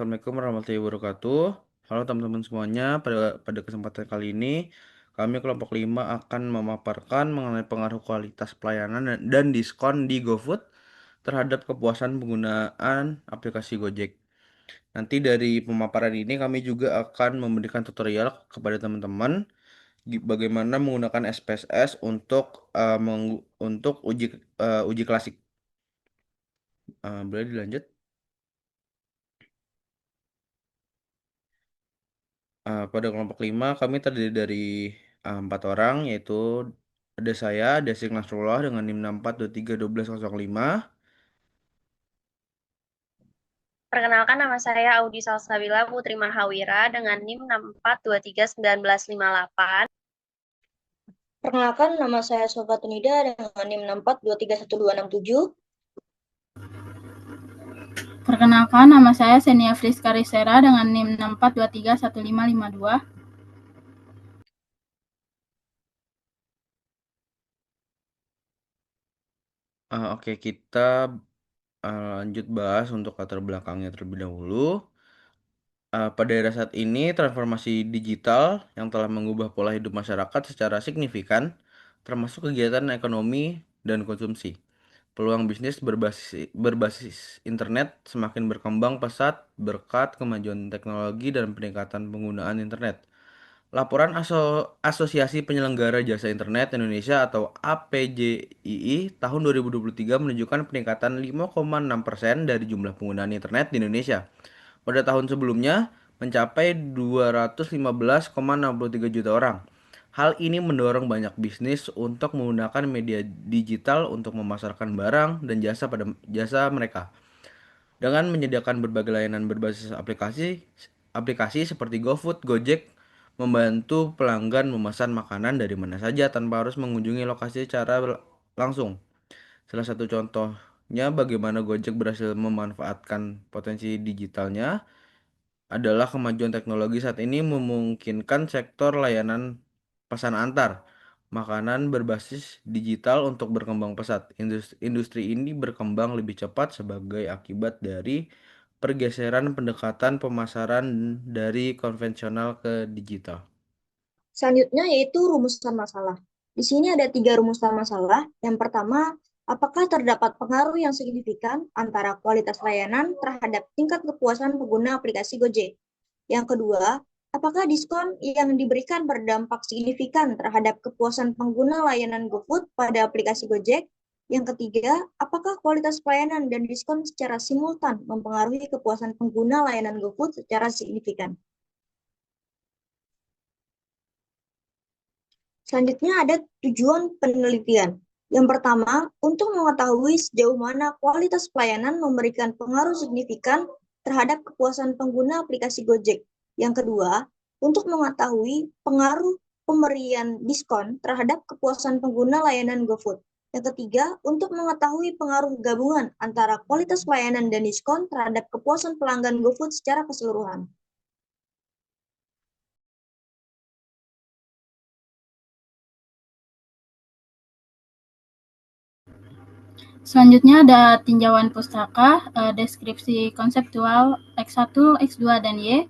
Assalamualaikum warahmatullahi wabarakatuh. Halo teman-teman semuanya, pada kesempatan kali ini kami kelompok 5 akan memaparkan mengenai pengaruh kualitas pelayanan dan diskon di GoFood terhadap kepuasan penggunaan aplikasi Gojek. Nanti dari pemaparan ini kami juga akan memberikan tutorial kepada teman-teman bagaimana menggunakan SPSS untuk uji klasik. Boleh dilanjut? Pada kelompok 5 kami terdiri dari 4 orang, yaitu ada saya, Desik Nasrullah dengan NIM 64231205. Perkenalkan, nama saya Audi Salsabila Putri Mahawira dengan NIM 64231958. Perkenalkan, nama saya Sofa Tunida dengan NIM 64231267. Perkenalkan, nama saya Senia Friska Risera dengan NIM 64231552. Oke, kita lanjut bahas untuk latar belakangnya terlebih dahulu. Pada era saat ini, transformasi digital yang telah mengubah pola hidup masyarakat secara signifikan, termasuk kegiatan ekonomi dan konsumsi. Peluang bisnis berbasis internet semakin berkembang pesat berkat kemajuan teknologi dan peningkatan penggunaan internet. Laporan Asosiasi Penyelenggara Jasa Internet Indonesia atau APJII tahun 2023 menunjukkan peningkatan 5,6% dari jumlah penggunaan internet di Indonesia. Pada tahun sebelumnya mencapai 215,63 juta orang. Hal ini mendorong banyak bisnis untuk menggunakan media digital untuk memasarkan barang dan jasa mereka. Dengan menyediakan berbagai layanan berbasis aplikasi seperti GoFood, Gojek membantu pelanggan memesan makanan dari mana saja tanpa harus mengunjungi lokasi secara langsung. Salah satu contohnya bagaimana Gojek berhasil memanfaatkan potensi digitalnya adalah kemajuan teknologi saat ini memungkinkan sektor layanan pesan antar makanan berbasis digital untuk berkembang pesat. Industri ini berkembang lebih cepat sebagai akibat dari pergeseran pendekatan pemasaran dari konvensional ke digital. Selanjutnya yaitu rumusan masalah. Di sini ada 3 rumusan masalah. Yang pertama, apakah terdapat pengaruh yang signifikan antara kualitas layanan terhadap tingkat kepuasan pengguna aplikasi Gojek? Yang kedua, apakah diskon yang diberikan berdampak signifikan terhadap kepuasan pengguna layanan GoFood pada aplikasi Gojek? Yang ketiga, apakah kualitas pelayanan dan diskon secara simultan mempengaruhi kepuasan pengguna layanan GoFood secara signifikan? Selanjutnya ada tujuan penelitian. Yang pertama, untuk mengetahui sejauh mana kualitas pelayanan memberikan pengaruh signifikan terhadap kepuasan pengguna aplikasi Gojek. Yang kedua, untuk mengetahui pengaruh pemberian diskon terhadap kepuasan pengguna layanan GoFood. Yang ketiga, untuk mengetahui pengaruh gabungan antara kualitas pelayanan dan diskon terhadap kepuasan pelanggan GoFood secara keseluruhan. Selanjutnya ada tinjauan pustaka, deskripsi konseptual X1, X2, dan Y.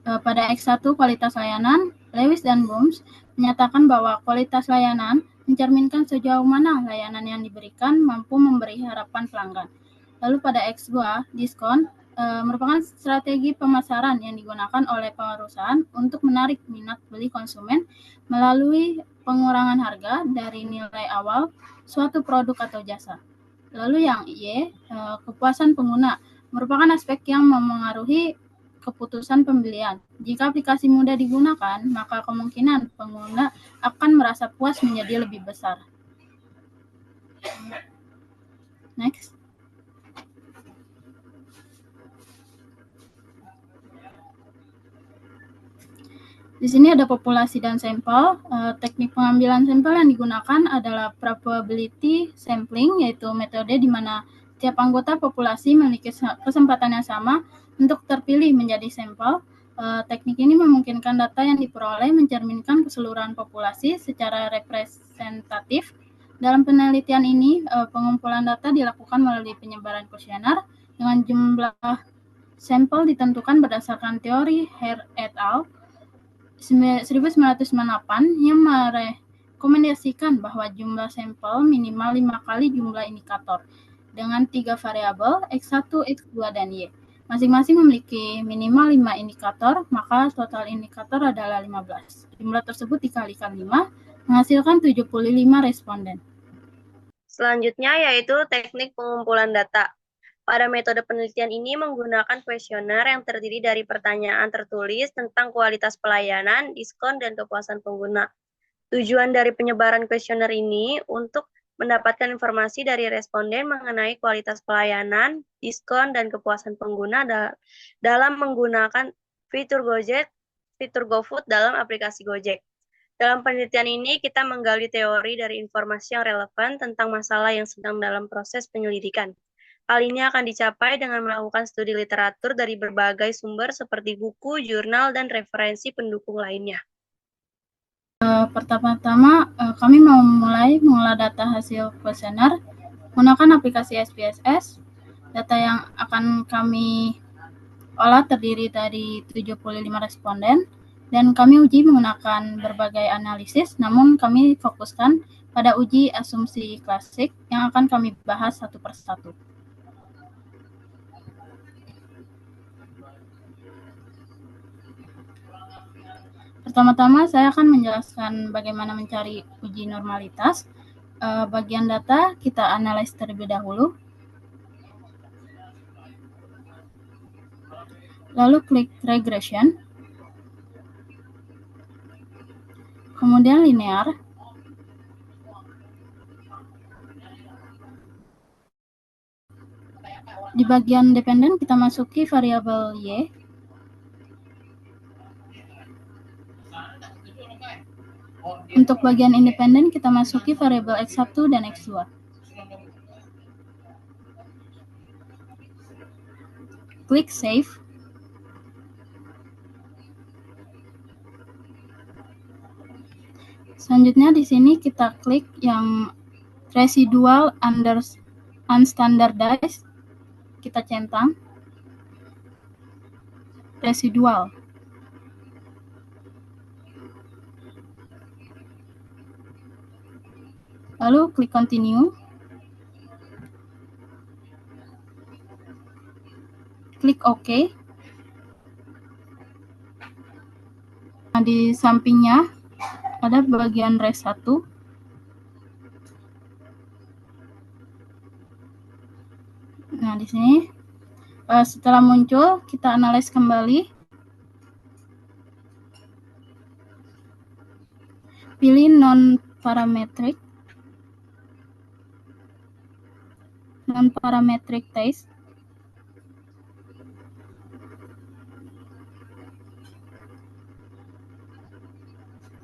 Pada X1 kualitas layanan, Lewis dan Booms menyatakan bahwa kualitas layanan mencerminkan sejauh mana layanan yang diberikan mampu memberi harapan pelanggan. Lalu pada X2, diskon merupakan strategi pemasaran yang digunakan oleh perusahaan untuk menarik minat beli konsumen melalui pengurangan harga dari nilai awal suatu produk atau jasa. Lalu yang Y, kepuasan pengguna, merupakan aspek yang memengaruhi keputusan pembelian. Jika aplikasi mudah digunakan, maka kemungkinan pengguna akan merasa puas menjadi lebih besar. Next. Di sini ada populasi dan sampel. Teknik pengambilan sampel yang digunakan adalah probability sampling, yaitu metode di mana tiap anggota populasi memiliki kesempatan yang sama untuk terpilih menjadi sampel. Teknik ini memungkinkan data yang diperoleh mencerminkan keseluruhan populasi secara representatif. Dalam penelitian ini, pengumpulan data dilakukan melalui penyebaran kuesioner dengan jumlah Sampel ditentukan berdasarkan teori Hare et al. 1998 yang merekomendasikan bahwa jumlah sampel minimal 5 kali jumlah indikator dengan 3 variabel X1, X2, dan Y. Masing-masing memiliki minimal 5 indikator, maka total indikator adalah 15. Jumlah tersebut dikalikan 5 menghasilkan 75 responden. Selanjutnya yaitu teknik pengumpulan data. Pada metode penelitian ini menggunakan kuesioner yang terdiri dari pertanyaan tertulis tentang kualitas pelayanan, diskon, dan kepuasan pengguna. Tujuan dari penyebaran kuesioner ini untuk mendapatkan informasi dari responden mengenai kualitas pelayanan, diskon, dan kepuasan pengguna dalam menggunakan fitur Gojek, fitur GoFood dalam aplikasi Gojek. Dalam penelitian ini, kita menggali teori dari informasi yang relevan tentang masalah yang sedang dalam proses penyelidikan. Hal ini akan dicapai dengan melakukan studi literatur dari berbagai sumber seperti buku, jurnal, dan referensi pendukung lainnya. Pertama-tama, kami mau mulai mengolah data hasil kuesioner menggunakan aplikasi SPSS. Data yang akan kami olah terdiri dari 75 responden, dan kami uji menggunakan berbagai analisis, namun kami fokuskan pada uji asumsi klasik yang akan kami bahas satu persatu. Pertama-tama saya akan menjelaskan bagaimana mencari uji normalitas. Bagian data kita analis terlebih dahulu. Lalu klik regression. Kemudian linear. Di bagian dependen kita masuki variabel Y. Untuk bagian independen kita masuki variabel X1 dan X2. Klik save. Selanjutnya di sini kita klik yang residual unstandardized. Kita centang residual. Lalu klik continue. Klik OK. Nah, di sampingnya ada bagian res 1. Nah, di sini setelah muncul kita analis kembali. Pilih non-parametric taste.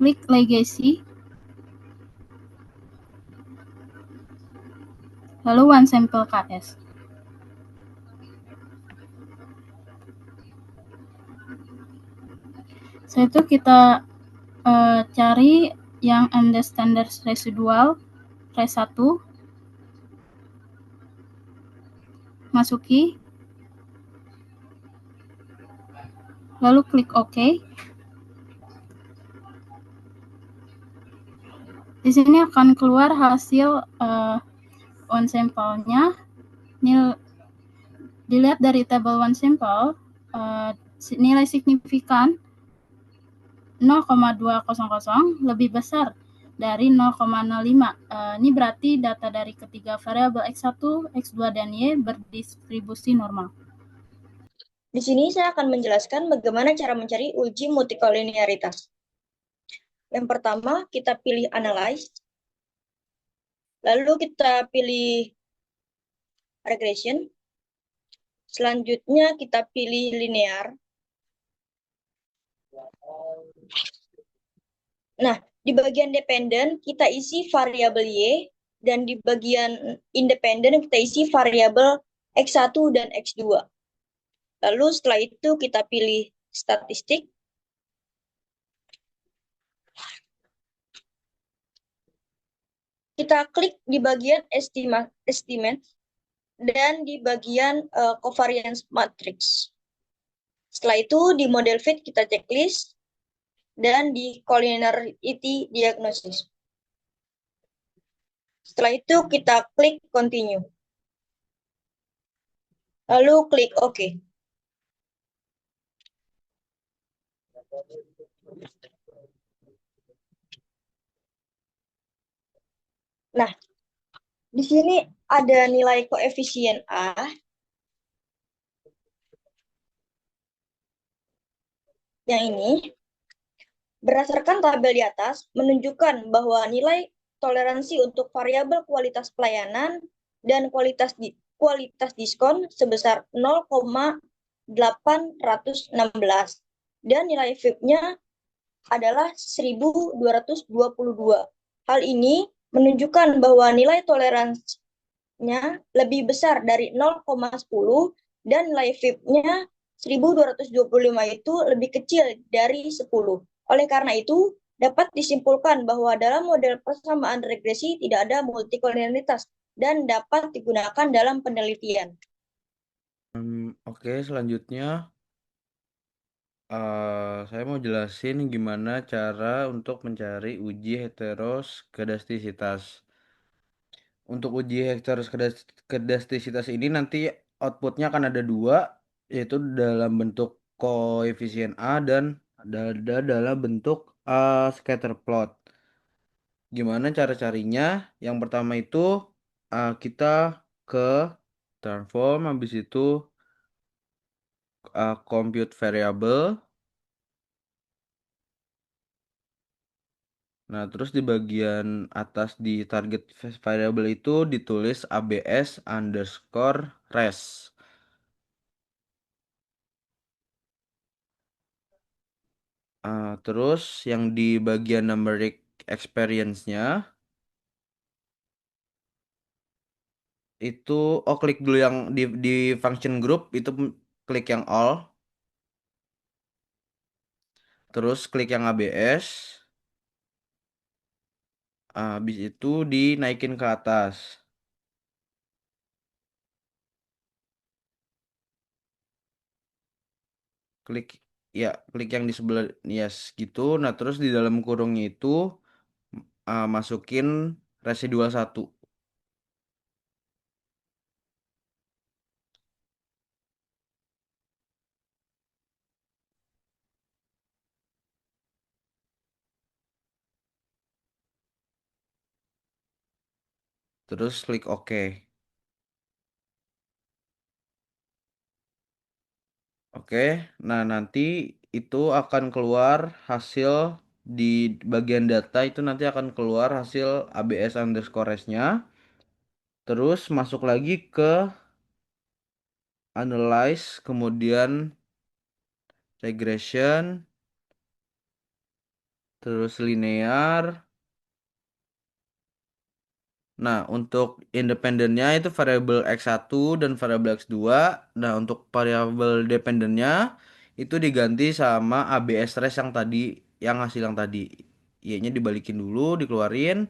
Klik legacy. Lalu one sample KS. Setelah itu kita cari yang unstandard residual res 1. Masuki. Lalu klik OK. Di sini akan keluar hasil one sample-nya. Ini dilihat dari tabel one sample, nilai signifikan 0,200 lebih besar dari 0,05. Ini berarti data dari ketiga variabel X1, X2, dan Y berdistribusi normal. Di sini saya akan menjelaskan bagaimana cara mencari uji multikolinearitas. Yang pertama, kita pilih analyze. Lalu kita pilih regression. Selanjutnya kita pilih linear. Nah, di bagian dependen kita isi variabel Y, dan di bagian independen kita isi variabel X1 dan X2. Lalu setelah itu kita pilih statistik. Kita klik di bagian estimate dan di bagian covariance matrix. Setelah itu di model fit kita checklist dan di collinearity diagnosis. Setelah itu kita klik continue. Lalu klik OK. Nah, di sini ada nilai koefisien A. Yang ini, berdasarkan tabel di atas, menunjukkan bahwa nilai toleransi untuk variabel kualitas pelayanan dan kualitas diskon sebesar 0,816 dan nilai VIP-nya adalah 1222. Hal ini menunjukkan bahwa nilai toleransinya lebih besar dari 0,10 dan nilai VIP-nya 1225 itu lebih kecil dari 10. Oleh karena itu, dapat disimpulkan bahwa dalam model persamaan regresi tidak ada multikolinialitas dan dapat digunakan dalam penelitian. Oke, selanjutnya saya mau jelasin gimana cara untuk mencari uji heteroskedastisitas. Untuk uji heteroskedastisitas ini nanti outputnya akan ada dua, yaitu dalam bentuk koefisien A dan ada dalam bentuk scatter plot. Gimana cara carinya? Yang pertama itu kita ke transform, habis itu compute variable. Nah, terus di bagian atas di target variable itu ditulis ABS underscore res. Terus yang di bagian numeric experience-nya itu klik dulu yang di function group itu klik yang all. Terus klik yang ABS. Habis itu dinaikin ke atas. Klik ya, klik yang di sebelah yes gitu. Nah, terus di dalam kurungnya itu masukin residual 1. Terus klik OK. Oke, nah nanti itu akan keluar hasil di bagian data itu nanti akan keluar hasil ABS underscore S-nya. Terus masuk lagi ke analyze, kemudian regression, terus linear. Nah, untuk independennya itu variabel X1 dan variabel X2. Nah, untuk variabel dependennya itu diganti sama ABS res yang tadi, yang hasil yang tadi. Y-nya dibalikin dulu, dikeluarin,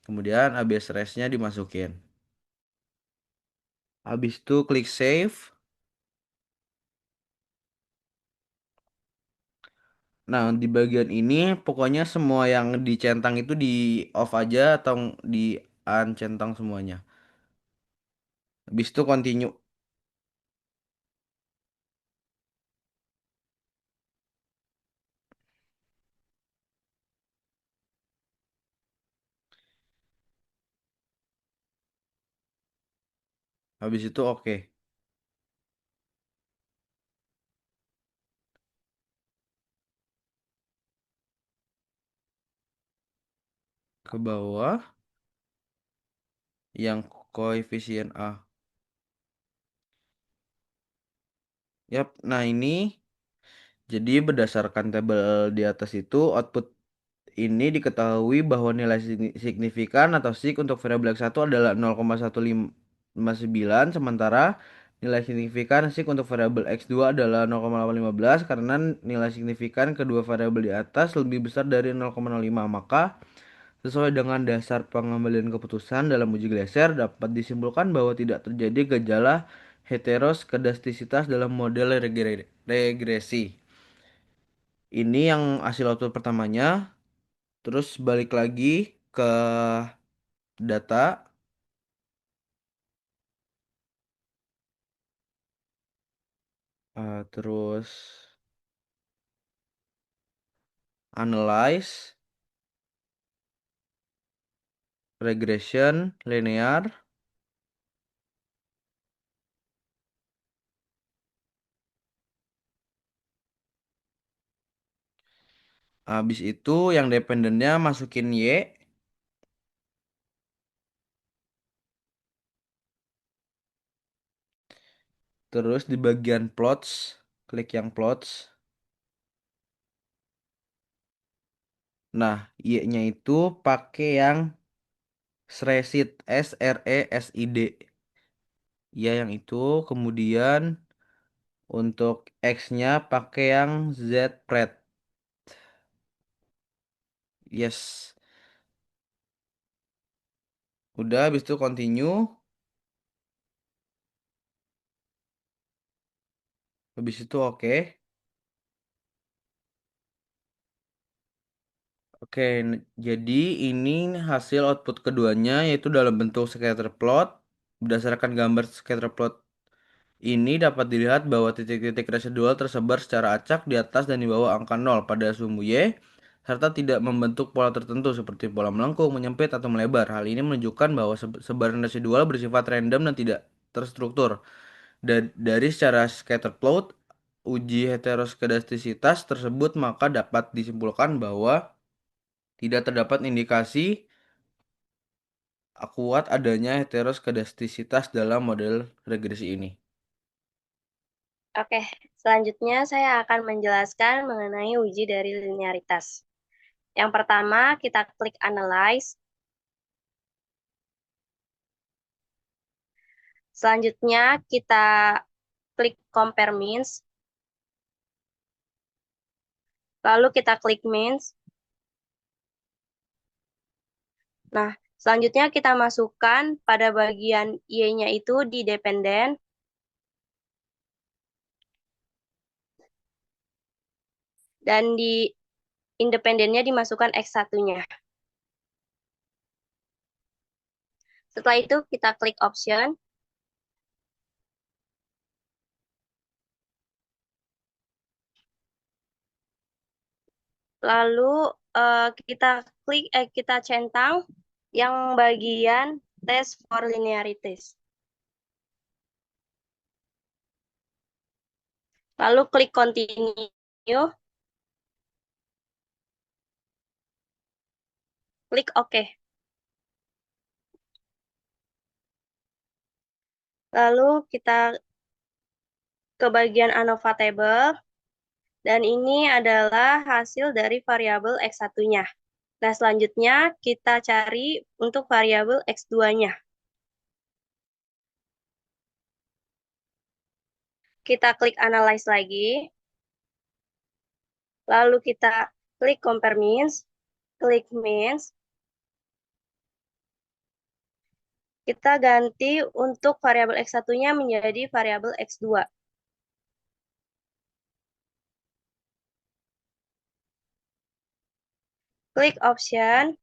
kemudian ABS res-nya dimasukin. Habis itu klik save. Nah, di bagian ini pokoknya semua yang dicentang itu di off aja atau di uncentang semuanya. Habis itu continue. Habis itu oke. Ke bawah yang koefisien A. Yap, nah ini jadi berdasarkan tabel di atas itu output ini diketahui bahwa nilai signifikan atau sig untuk variabel X1 adalah 0,159 sementara nilai signifikan sig untuk variabel X2 adalah 0,815 karena nilai signifikan kedua variabel di atas lebih besar dari 0,05 maka sesuai dengan dasar pengambilan keputusan dalam uji Gleiser dapat disimpulkan bahwa tidak terjadi gejala heteroskedastisitas dalam model regresi. Ini yang hasil output pertamanya. Terus balik lagi ke data. Terus analyze, regression, linear. Habis itu yang dependennya masukin Y. Terus di bagian plots, klik yang plots. Nah, Y-nya itu pakai yang SRESID, SRESID. Ya, yang itu. Kemudian untuk X-nya pakai yang ZPRED. Yes. Udah, habis itu continue. Habis itu oke. Oke, jadi ini hasil output keduanya yaitu dalam bentuk scatter plot. Berdasarkan gambar scatter plot ini dapat dilihat bahwa titik-titik residual tersebar secara acak di atas dan di bawah angka 0 pada sumbu Y, serta tidak membentuk pola tertentu seperti pola melengkung, menyempit, atau melebar. Hal ini menunjukkan bahwa sebaran residual bersifat random dan tidak terstruktur. Dari secara scatter plot, uji heteroskedastisitas tersebut maka dapat disimpulkan bahwa tidak terdapat indikasi kuat adanya heteroskedastisitas dalam model regresi ini. Oke, selanjutnya saya akan menjelaskan mengenai uji dari linearitas. Yang pertama, kita klik Analyze. Selanjutnya, kita klik Compare Means. Lalu kita klik Means. Nah, selanjutnya kita masukkan pada bagian Y-nya itu di dependen. Dan di independennya dimasukkan X1-nya. Setelah itu kita klik Option. Lalu kita centang yang bagian test for linearities. Lalu klik Continue. Klik OK. Lalu kita ke bagian ANOVA table. Dan ini adalah hasil dari variabel X1-nya. Nah, selanjutnya kita cari untuk variabel X2-nya. Kita klik Analyze lagi. Lalu kita klik Compare Means. Klik Means. Kita ganti untuk variabel X1-nya menjadi variabel X2. Klik Option.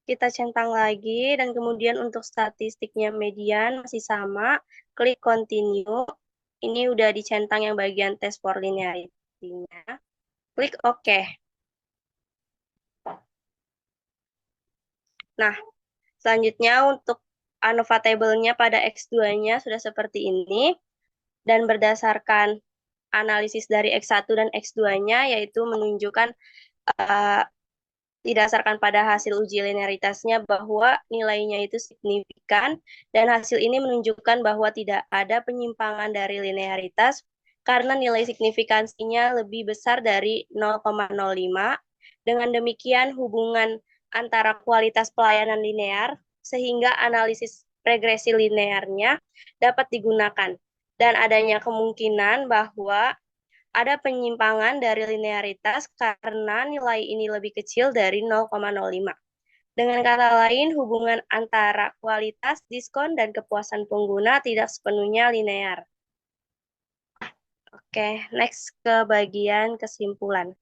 Kita centang lagi, dan kemudian untuk statistiknya median masih sama. Klik Continue. Ini udah dicentang yang bagian test for linearity-nya. Klik OK. Nah, selanjutnya untuk ANOVA table-nya pada X2-nya sudah seperti ini. Dan berdasarkan analisis dari X1 dan X2-nya, yaitu menunjukkan didasarkan pada hasil uji linearitasnya bahwa nilainya itu signifikan, dan hasil ini menunjukkan bahwa tidak ada penyimpangan dari linearitas karena nilai signifikansinya lebih besar dari 0,05. Dengan demikian, hubungan antara kualitas pelayanan linear sehingga analisis regresi linearnya dapat digunakan, dan adanya kemungkinan bahwa ada penyimpangan dari linearitas karena nilai ini lebih kecil dari 0,05. Dengan kata lain, hubungan antara kualitas, diskon, dan kepuasan pengguna tidak sepenuhnya linear. Oke, next ke bagian kesimpulan.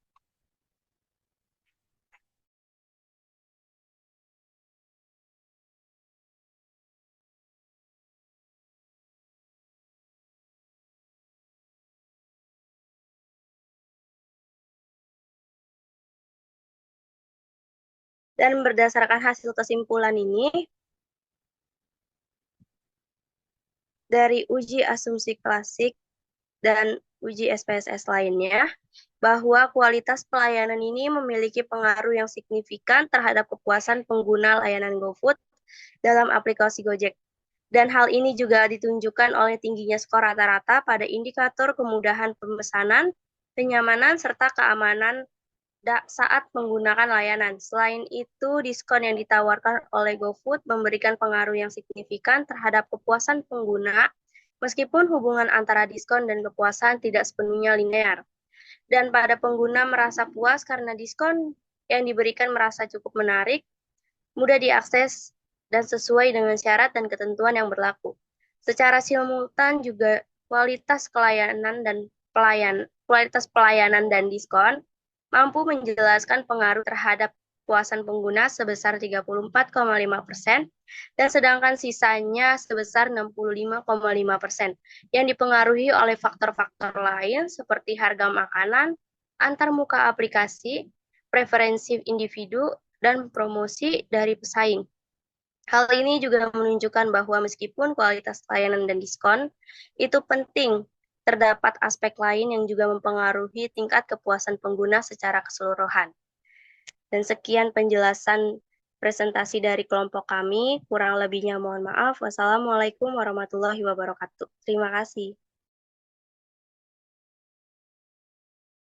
Dan berdasarkan hasil kesimpulan ini, dari uji asumsi klasik dan uji SPSS lainnya, bahwa kualitas pelayanan ini memiliki pengaruh yang signifikan terhadap kepuasan pengguna layanan GoFood dalam aplikasi Gojek. Dan hal ini juga ditunjukkan oleh tingginya skor rata-rata pada indikator kemudahan pemesanan, kenyamanan, serta keamanan saat menggunakan layanan. Selain itu, diskon yang ditawarkan oleh GoFood memberikan pengaruh yang signifikan terhadap kepuasan pengguna, meskipun hubungan antara diskon dan kepuasan tidak sepenuhnya linear. Dan pada pengguna merasa puas karena diskon yang diberikan merasa cukup menarik, mudah diakses, dan sesuai dengan syarat dan ketentuan yang berlaku. Secara simultan juga kualitas pelayanan dan diskon mampu menjelaskan pengaruh terhadap kepuasan pengguna sebesar 34,5% dan sedangkan sisanya sebesar 65,5% yang dipengaruhi oleh faktor-faktor lain seperti harga makanan, antarmuka aplikasi, preferensi individu, dan promosi dari pesaing. Hal ini juga menunjukkan bahwa meskipun kualitas layanan dan diskon itu penting, terdapat aspek lain yang juga mempengaruhi tingkat kepuasan pengguna secara keseluruhan. Dan sekian penjelasan presentasi dari kelompok kami. Kurang lebihnya mohon maaf. Wassalamualaikum warahmatullahi wabarakatuh. Terima kasih.